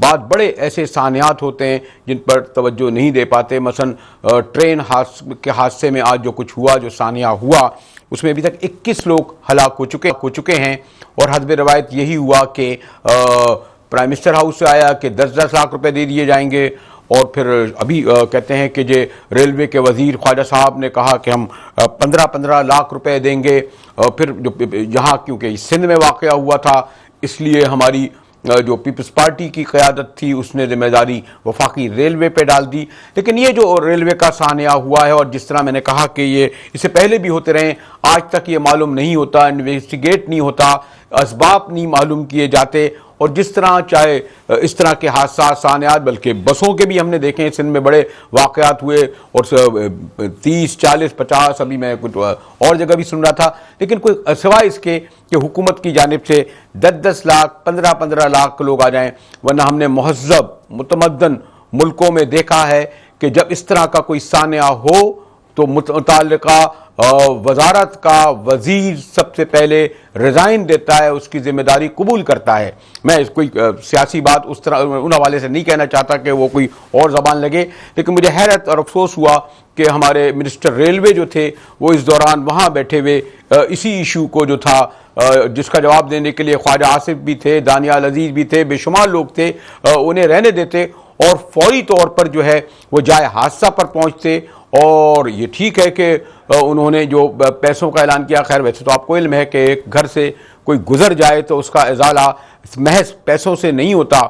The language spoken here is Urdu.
بعد بڑے ایسے سانحات ہوتے ہیں جن پر توجہ نہیں دے پاتے. مثلا ٹرین کے حادثے میں آج جو کچھ ہوا، جو سانحہ ہوا، اس میں ابھی تک 21 لوگ ہلاک ہو چکے ہیں، اور حسب روایت یہی ہوا کہ پرائم منسٹر ہاؤس سے آیا کہ 10-10 لاکھ روپے دے دیے جائیں گے، اور پھر ابھی کہتے ہیں کہ ریلوے کے وزیر خواجہ صاحب نے کہا کہ ہم 15-15 لاکھ روپے دیں گے. پھر جو یہاں کیونکہ سندھ میں واقعہ ہوا تھا، اس لیے ہماری جو پیپلز پارٹی کی قیادت تھی اس نے ذمہ داری وفاقی ریلوے پہ ڈال دی. لیکن یہ جو ریلوے کا سانحہ ہوا ہے، اور جس طرح میں نے کہا کہ یہ اس سے پہلے بھی ہوتے رہے، آج تک یہ معلوم نہیں ہوتا، انویسٹیگیٹ نہیں ہوتا، اسباب نہیں معلوم کیے جاتے. اور جس طرح چاہے اس طرح کے حادثات، سانحات، بلکہ بسوں کے بھی ہم نے دیکھے ہیں، سندھ میں بڑے واقعات ہوئے، اور 30, 40, 50 ابھی میں کچھ اور جگہ بھی سن رہا تھا. لیکن کوئی سوائے اس کے کہ حکومت کی جانب سے 10-10 لاکھ 15-15 لاکھ لوگ آ جائیں. ورنہ ہم نے مہذب متمدن ملکوں میں دیکھا ہے کہ جب اس طرح کا کوئی سانحہ ہو تو متعلقہ وزارت کا وزیر سب سے پہلے ریزائن دیتا ہے، اس کی ذمہ داری قبول کرتا ہے. میں کوئی سیاسی بات اس طرح ان حوالے سے نہیں کہنا چاہتا کہ وہ کوئی اور زبان لگے، لیکن مجھے حیرت اور افسوس ہوا کہ ہمارے منسٹر ریلوے جو تھے وہ اس دوران وہاں بیٹھے ہوئے اسی ایشو کو جو تھا، جس کا جواب دینے کے لیے خواجہ آصف بھی تھے، دانیال عزیز بھی تھے، بے شمار لوگ تھے، انہیں رہنے دیتے اور فوری طور پر جو ہے وہ جائے حادثہ پر پہنچتے. اور یہ ٹھیک ہے کہ انہوں نے جو پیسوں کا اعلان کیا، خیر ویسے تو آپ کو علم ہے کہ ایک گھر سے کوئی گزر جائے تو اس کا ازالہ محض پیسوں سے نہیں ہوتا.